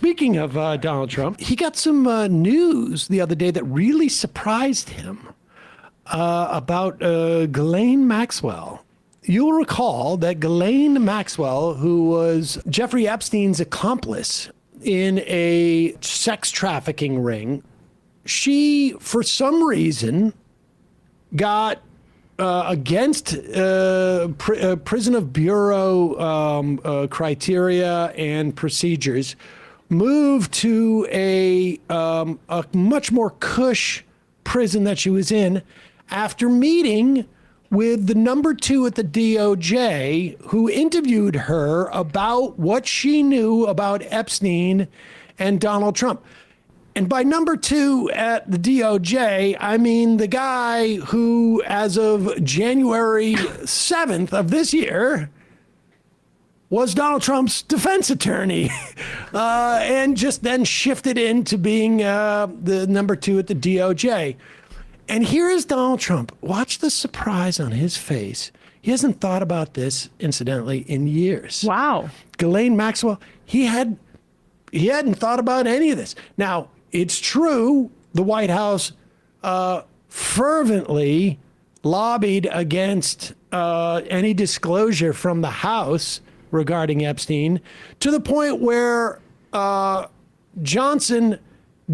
speaking of Donald Trump, he got some news the other day that really surprised him about Ghislaine Maxwell. You'll recall that Ghislaine Maxwell, who was Jeffrey Epstein's accomplice in a sex trafficking ring, she, for some reason, got against prison of bureau criteria and procedures, moved to a much more cush prison that she was in after meeting with the number 2 at the DOJ, who interviewed her about what she knew about Epstein and Donald Trump. And by number 2 at the DOJ, I mean the guy who, as of January 7th of this year, was Donald Trump's defense attorney, and just then shifted into being the number 2 at the DOJ. And here is Donald Trump. Watch the surprise on his face. He hasn't thought about this, incidentally, in years. Wow. Ghislaine Maxwell, he hadn't thought about any of this. Now, it's true the White House fervently lobbied against any disclosure from the House regarding Epstein, to the point where Johnson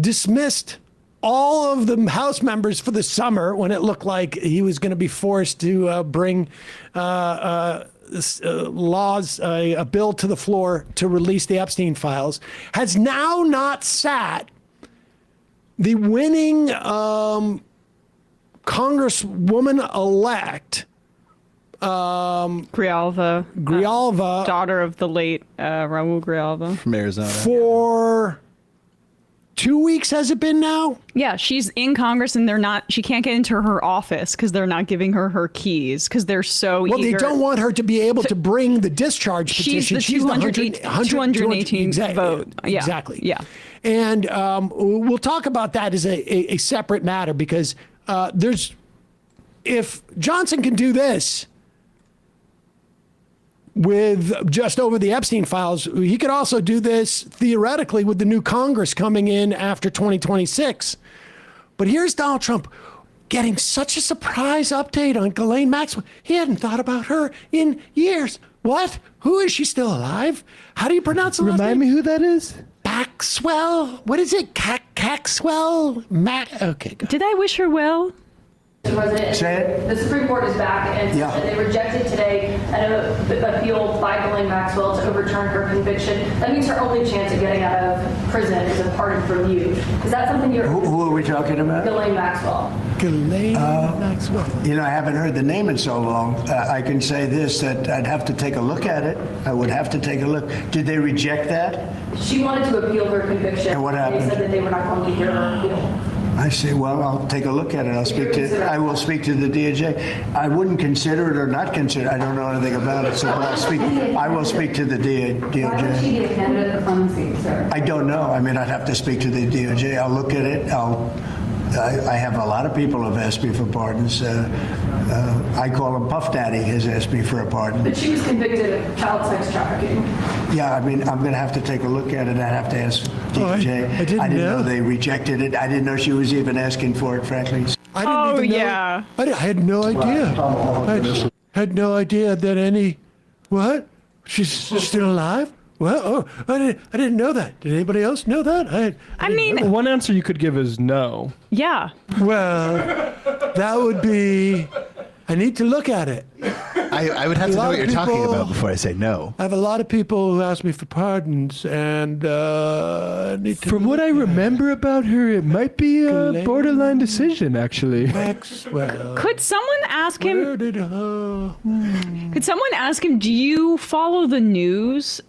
dismissed all of the House members for the summer when it looked like he was going to be forced to bring a bill to the floor to release the Epstein files, has now not sat the winning Congresswoman-elect Grijalva, daughter of the late Raul Grijalva from Arizona, for 2 weeks, has it been now? Yeah, she's in Congress and she can't get into her office because they're not giving her her keys because they're so eager. Well, they don't want her to be able to bring the discharge petition. She's the 218 vote. Yeah. Exactly. Yeah. And we'll talk about that as a separate matter, because if Johnson can do this with just over the Epstein files, he could also do this theoretically with the new Congress coming in after 2026. But here's Donald Trump getting such a surprise update on Ghislaine Maxwell. He hadn't thought about her in years. What? Who is she still alive? How do you pronounce the last name? Remind me who that is? Maxwell? What is it? Caxwell? Okay, go. Did I wish her well? President, the Supreme Court is back, and they rejected today an appeal by Ghislaine Maxwell to overturn her conviction. That means her only chance of getting out of prison is a pardon from you. Is that something you're... Who are we talking about? Ghislaine Maxwell. Ghislaine Maxwell. You know, I haven't heard the name in so long. I can say this, that I'd have to take a look at it. I would have to take a look. Did they reject that? She wanted to appeal her conviction. And what happened? They said that they were not going to hear her appeal. I say, well, I'll take a look at it. I will speak to the DOJ. I wouldn't consider it or not consider it. I don't know anything about it, so I will speak to the DOJ. Why would she be a candidate for clemency, sir? I don't know. I mean, I'd have to speak to the DOJ. I'll look at it. I have a lot of people who have asked me for pardons. I call him Puff Daddy has asked me for a pardon. But she was convicted of child sex trafficking. Yeah, I mean, I'm going to have to take a look at it. I'd have to ask DOJ. I didn't know they rejected it. I didn't know she was even asking for it, frankly. I didn't even know. I had no idea. I had no idea that any... What? She's still alive? Well, oh, I didn't know that. Did anybody else know that? I mean, one answer you could give is no. Yeah. Well, that would be... I need to look at it. I would have to know what you're talking about before I say no. I have a lot of people who ask me for pardons, and I need to... From what I remember about her, it might be a borderline decision, actually. Maxwell. Could someone ask him... Where did Could someone ask him, do you follow the news?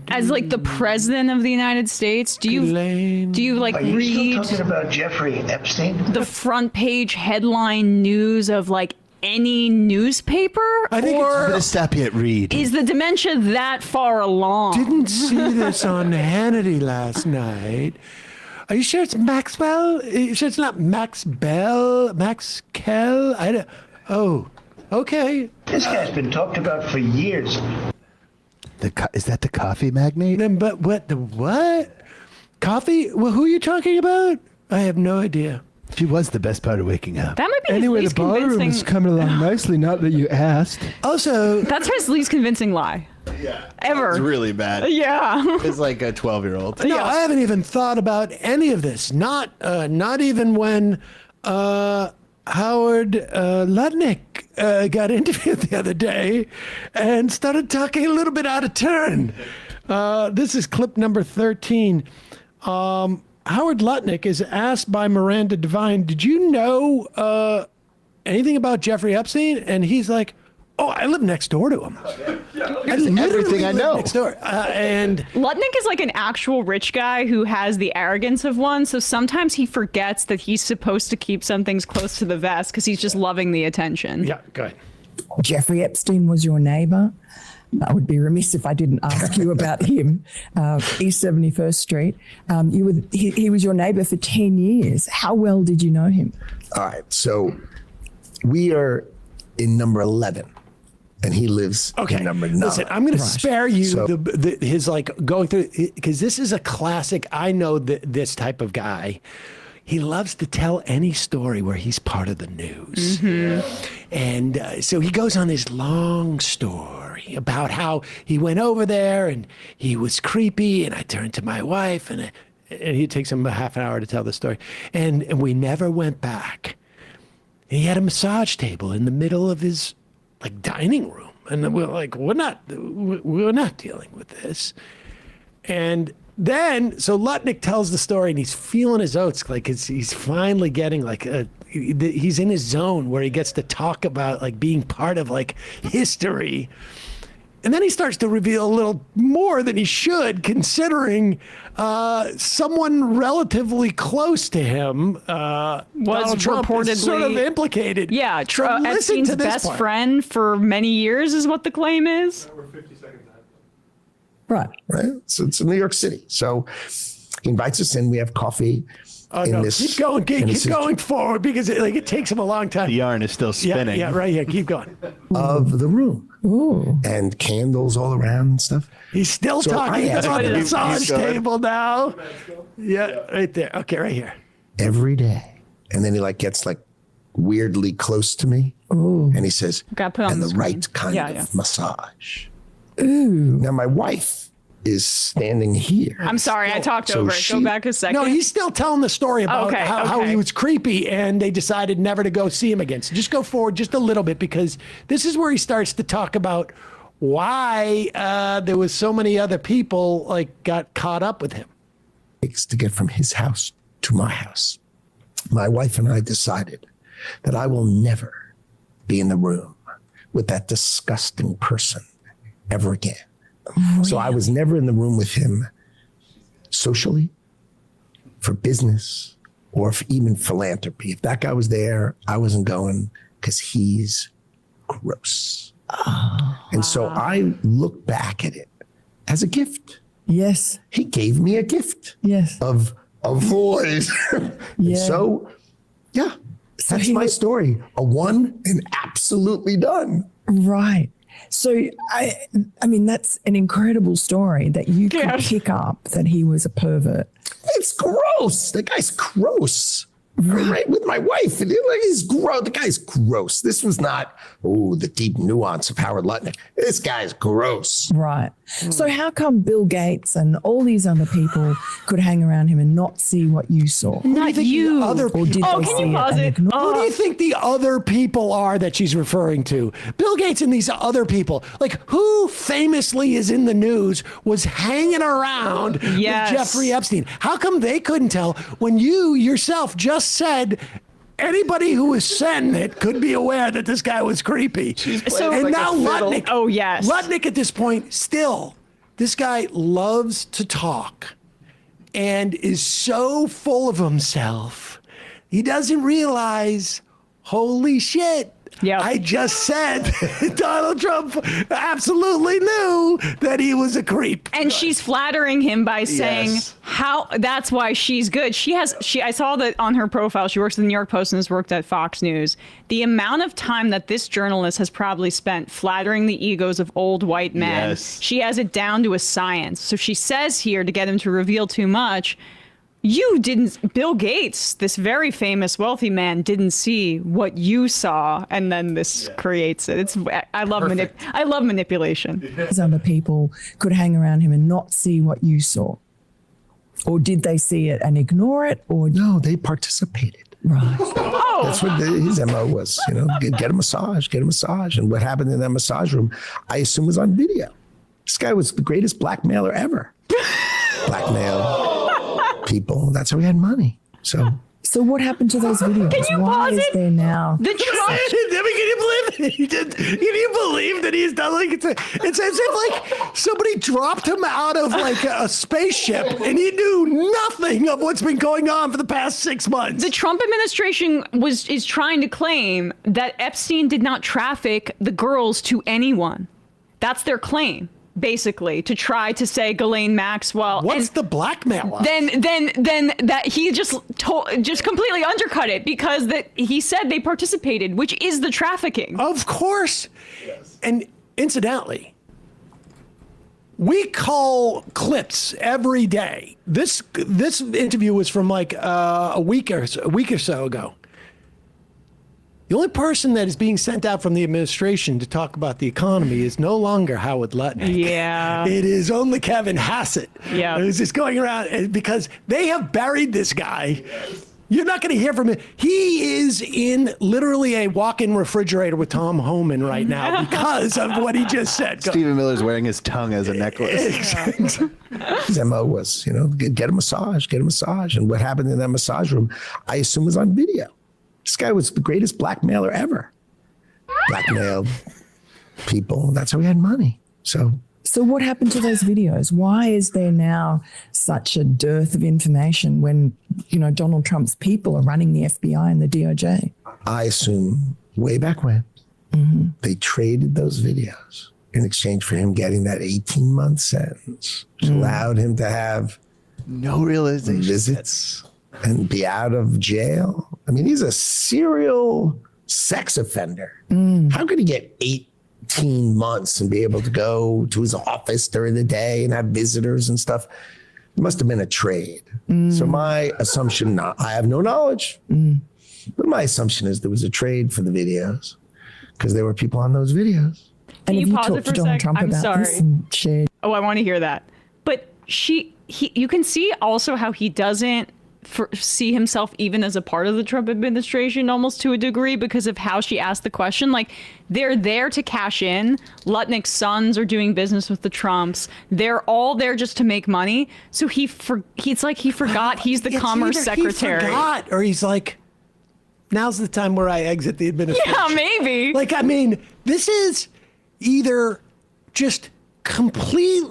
As like the president of the United States, do you like Are you read still talking about Jeffrey Epstein? the front page headline news of like any newspaper? I think or I'm going to stop you at read. is the dementia that far along? Didn't see this on Hannity last night. Are you sure it's Maxwell? Are you sure it's not Max Bell? Max Kell? Oh, okay. This guy's been talked about for years. Is that the coffee magnate? Then, but what? The what? Coffee? Well, who are you talking about? I have no idea. She was the best part of waking up. That might be Anyway, his the least ballroom convincing. is coming along nicely. Not that you asked. Also, That's his least convincing lie. Yeah. Ever. It's really bad. Yeah. It's like a 12-year-old. no, I haven't even thought about any of this. Not even when Howard Lutnick got interviewed the other day and started talking a little bit out of turn. This is clip number 13. Howard Lutnick is asked by Miranda Devine, "Did you know anything about Jeffrey Epstein?" And he's like, "Oh, I live next door to him. I literally everything I live know." next door." And Lutnick is like an actual rich guy who has the arrogance of one, so sometimes he forgets that he's supposed to keep some things close to the vest because he's just loving the attention. yeah, go ahead. Jeffrey Epstein was your neighbour. I would be remiss if I didn't ask you about him. East 71st Street. He was your neighbour for 10 years. How well did you know him? All right, so we are in number 11, and he lives in number 9. Listen, I'm going to spare you So- his like going through, because this is a classic. I know this type of guy. He loves to tell any story where he's part of the news. And so he goes on this long story about how he went over there and he was creepy. And I turned to my wife and it takes him a half an hour to tell the story. And we never went back. And he had a massage table in the middle of his like dining room. And we're like, we're not dealing with this. And then, so Lutnick tells the story and he's feeling his oats, like he's finally getting like he's in his zone where he gets to talk about like being part of like history. And then he starts to reveal a little more than he should, considering someone relatively close to him Donald Trump is reportedly sort of implicated. Yeah, So listen Epstein's to this best part. friend for many years is what the claim is. Right. right? So it's in New York City. So he invites us in. We have coffee. Oh, no, keep going, and this keep is going forward because it takes him a long time. The yarn is still spinning. Yeah, right here. Keep going. of the room. And candles all around and stuff. He's still So I talking asked about the him- massage table now. Yeah, right there. Okay, right here. Every day. And then he like gets like weirdly close to me. And he says, Gotta put it on and the the screen. right kind Yeah, of yeah. massage. Now my wife is standing here. I'm sorry, I talked So over it. she- Go back a second. No, he's still telling the story about Okay, how okay. he was creepy and they decided never to go see him again. So just go forward just a little bit because this is where he starts to talk about why there was so many other people like got caught up with him. Takes to get from his house to my house. My wife and I decided that I will never be in the room with that disgusting person ever again. So I was never in the room with him socially, for business, or for even philanthropy. If that guy was there, I wasn't going because he's gross. And so I look back at it as a gift. Yes. He gave me a gift Yes. of a voice. And Yeah. so, yeah, that's he my was- story. A one and absolutely done. Right. So, I mean, that's an incredible story that you could Yeah. pick up that he was a pervert. It's gross. The guy's gross. Right with my wife. And like, he's gross. The guy's gross. This was not, the deep nuance of Howard Lutnick. This guy's gross. Right. So how come Bill Gates and all these other people could hang around him and not see what you saw? Not you. Other Or did people. Oh, they can see you pause and it? ignore Who do you think the other people are that she's referring to? Bill Gates and these other people. Like, who famously is in the news was hanging around Yes. with Jeffrey Epstein? How come they couldn't tell when you yourself just said anybody who was sending it could be aware that this guy was creepy? So- And like now a fiddle. Lutnick. Oh, yes. Lutnick at this point, still, this guy loves to talk and is so full of himself, he doesn't realize, holy shit. Yep. I just said Donald Trump absolutely knew that he was a creep. And she's flattering him by saying Yes. that's why she's good. I saw that on her profile. She works at the New York Post and has worked at Fox News. The amount of time that this journalist has probably spent flattering the egos of old white men. Yes. She has it down to a science. So she says here, to get him to reveal too much, Bill Gates, this very famous wealthy man, didn't see what you saw, and then this creates it. I love manipulation. Other people could hang around him and not see what you saw. Or did they see it and ignore it? Or No, they participated. right. That's what his MO was, get a massage. And what happened in that massage room, I assume, was on video. This guy was the greatest blackmailer ever. Blackmail people. That's how he had money. So what happened to those videos? Can you Why pause is it? there now? The Trump. Can you believe it? Can you believe that he's done it's as if like somebody dropped him out of like a spaceship and he knew nothing of what's been going on for the past 6 months. The Trump administration is trying to claim that Epstein did not traffic the girls to anyone. That's their claim, basically, to try to say Ghislaine Maxwell. What's the blackmail of? Then that he just completely undercut it because that he said they participated, which is the trafficking. Of course. Yes. And incidentally, we call clips every day. This interview was from like a week or so ago. The only person that is being sent out from the administration to talk about the economy is no longer Howard Lutnick. Yeah. It is only Kevin Hassett. Yeah. Who's just going around because they have buried this guy. You're not going to hear from him. He is in literally a walk-in refrigerator with Tom Homan right now because of what he just said. Stephen Miller's wearing his tongue as a necklace. his MO was, get a massage. And what happened in that massage room, I assume, was on video. This guy was the greatest blackmailer ever. Blackmailed people. That's how he had money. So what happened to those videos? Why is there now such a dearth of information when, Donald Trump's people are running the FBI and the DOJ? I assume way back when they traded those videos in exchange for him getting that 18-month sentence, which allowed him to have No realization. visits and be out of jail. I mean, he's a serial sex offender. How could he get 18 months and be able to go to his office during the day and have visitors and stuff? It must have been a trade. So my assumption, I have no knowledge, but my assumption is there was a trade for the videos because there were people on those videos. And Can have you you pause it talked for to a Donald sec? Trump I'm about this sorry. and shared? Oh, I want to hear that. But you can see also how he doesn't see himself even as a part of the Trump administration almost to a degree because of how she asked the question. Like, they're there to cash in. Lutnick's sons are doing business with the Trumps. They're all there just to make money. So it's like he forgot he's the commerce secretary. He forgot, or he's like, now's the time where I exit the administration. Yeah, maybe. Like, I mean, this is either just complete,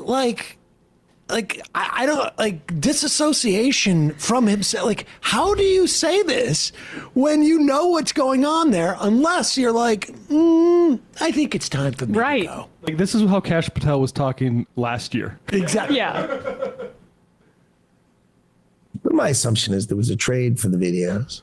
I don't disassociation from himself. Like, how do you say this when you know what's going on there? Unless you're like, I think it's time for me to go. Like, this is how Kash Patel was talking last year. Exactly. Yeah. But my assumption is there was a trade for the videos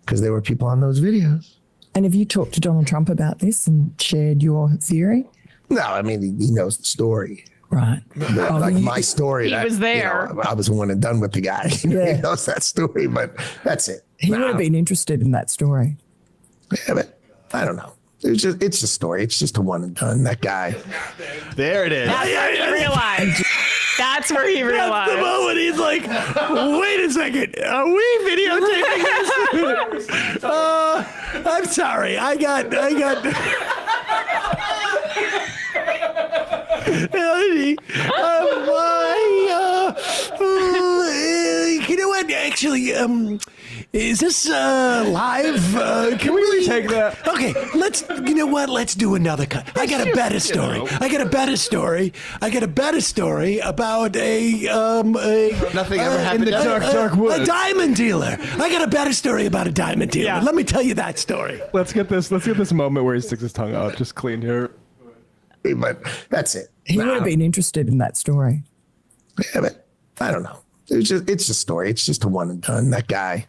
because there were people on those videos. And have you talked to Donald Trump about this and shared your theory? No, I mean, he knows the story. Right. My story. He was there. I was one and done with the guy. He knows that story, but that's it. He would have been interested in that story. Yeah, but I don't know. It's a story. It's just a one and done. That guy. There it is. That's where he realized. That's where he realized. That's the moment he's like, wait a second, are we videotaping this? I'm sorry, I got. You know what? actually, is this live? Can we retake that? Okay, you know what? Let's do another cut. I got a better story. I got a better story about Nothing ever happened. Dark a woods. diamond dealer. I got a better story about a diamond dealer. Yeah. Let me tell you that story. Let's get this moment where he sticks his tongue out, just clean here. But that's it. He would have been interested in that story. Yeah, but I don't know. It's a story. It's just a one and done. That guy.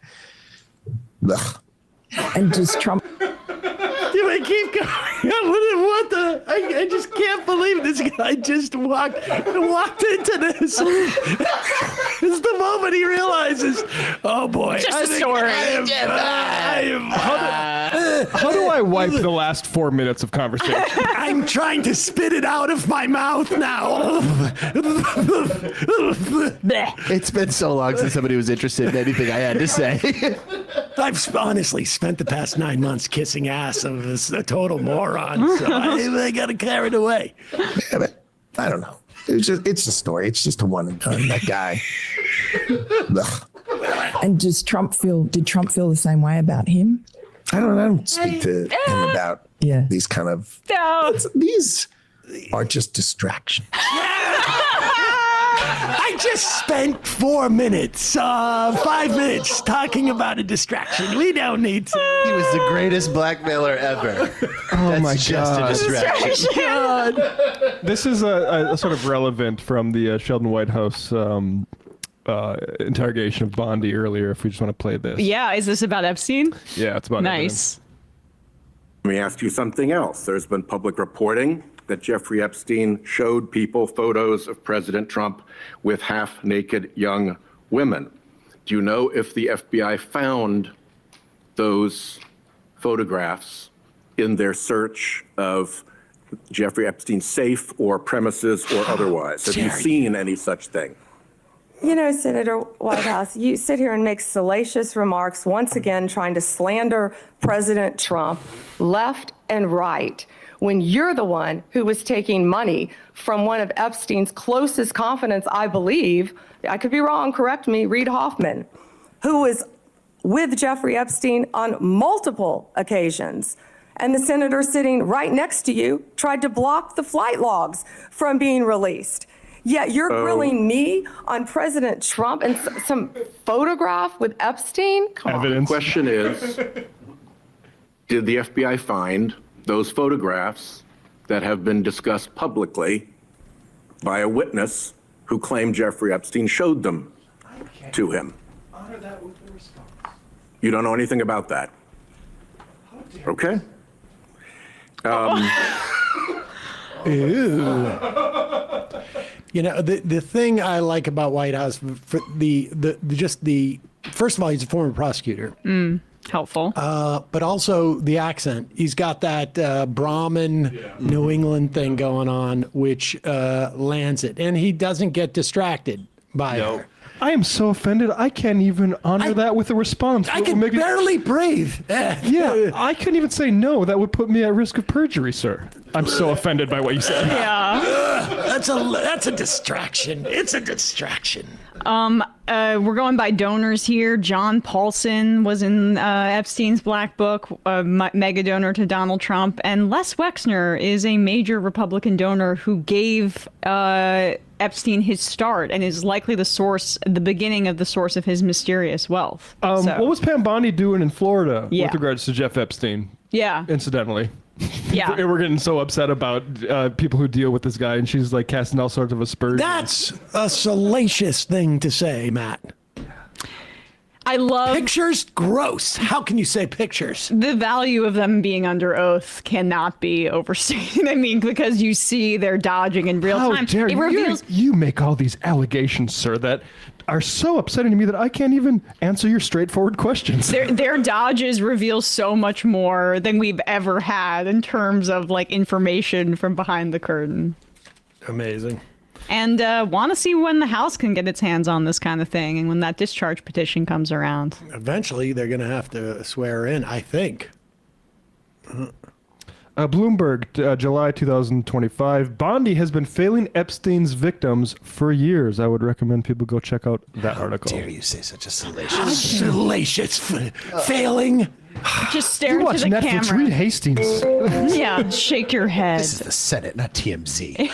Ugh. And does Trump Do I keep going? What the? I just can't believe this guy just walked into this. It's the moment he realizes, oh boy. Just a story. How do I wipe the last 4 minutes of conversation? I'm trying to spit it out of my mouth now. It's been so long since somebody was interested in anything I had to say. I've honestly spent the past 9 months kissing ass of a total moron, so I got carried away. Yeah, but I don't know. It's a story. It's just a one and done. That guy. Ugh. and did Trump feel the same way about him? I don't speak to him about Yeah. these kind of. No. These are just distractions. I just spent 4 minutes, 5 minutes talking about a distraction. We don't need to. He was the greatest blackmailer ever. Oh my Just a God. distraction. This is a sort of relevant from the Sheldon Whitehouse interrogation of Bondi earlier, if we just want to play this. Yeah, is this about Epstein? Yeah, it's about Nice. Let me ask you something else. There's been public reporting that Jeffrey Epstein showed people photos of President Trump with half-naked young women. Do you know if the FBI found those photographs in their search of Jeffrey Epstein's safe or premises or otherwise? Have you seen any such thing? You know, Senator Whitehouse, you sit here and make salacious remarks, once again trying to slander President Trump left and right, when you're the one who was taking money from one of Epstein's closest confidants, I believe, I could be wrong, correct me, Reid Hoffman, who was with Jeffrey Epstein on multiple occasions. And the senator sitting right next to you tried to block the flight logs from being released. Yet you're grilling me on President Trump and some photograph with Epstein? Come on. Evidence. The question is, did the FBI find those photographs that have been discussed publicly by a witness who claimed Jeffrey Epstein showed them to him? You don't know anything about that? Okay. You know, the thing I like about Whitehouse, for first of all, he's a former prosecutor. Helpful. But also the accent. He's got that Brahmin New England thing going on, which lands it. And he doesn't get distracted by it. I am so offended. I can't even honor that with a response. I can barely breathe. Yeah, I couldn't even say no. That would put me at risk of perjury, sir. I'm so offended by what you said. Yeah. That's a distraction. It's a distraction. We're going by donors here. John Paulson was in Epstein's Black Book, mega donor to Donald Trump. And Les Wexner is a major Republican donor who gave Epstein his start and is likely the beginning of the source of his mysterious wealth. What was Pam Bondi doing in Florida Yeah. with regards to Jeff Epstein? Yeah. Incidentally. Yeah. We're getting so upset about people who deal with this guy, and she's like casting all sorts of aspersions. That's a salacious thing to say, Matt. I love Pictures? Gross. How can you say pictures? the value of them being under oath cannot be overstated. I mean, because you see they're dodging in real How time. dare It you? reveals You make all these allegations, sir, that are so upsetting to me that I can't even answer your straightforward questions. their dodges reveal so much more than we've ever had in terms of like information from behind the curtain. Amazing. And want to see when the House can get its hands on this kind of thing and when that discharge petition comes around. Eventually, they're going to have to swear in, I think. Bloomberg, July 2025. Bondi has been failing Epstein's victims for years. I would recommend people go check out that article. Dare you say such a salacious? Salacious failing. Just stare You into watch the Netflix, camera. read Hastings. Yeah, shake your head. This is the Senate, not TMZ.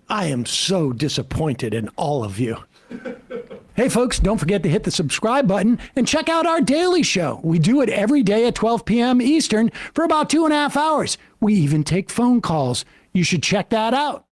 I am so disappointed in all of you. Hey, folks, don't forget to hit the subscribe button and check out our daily show. We do it every day at 12 p.m. Eastern for about 2.5 hours. We even take phone calls. You should check that out.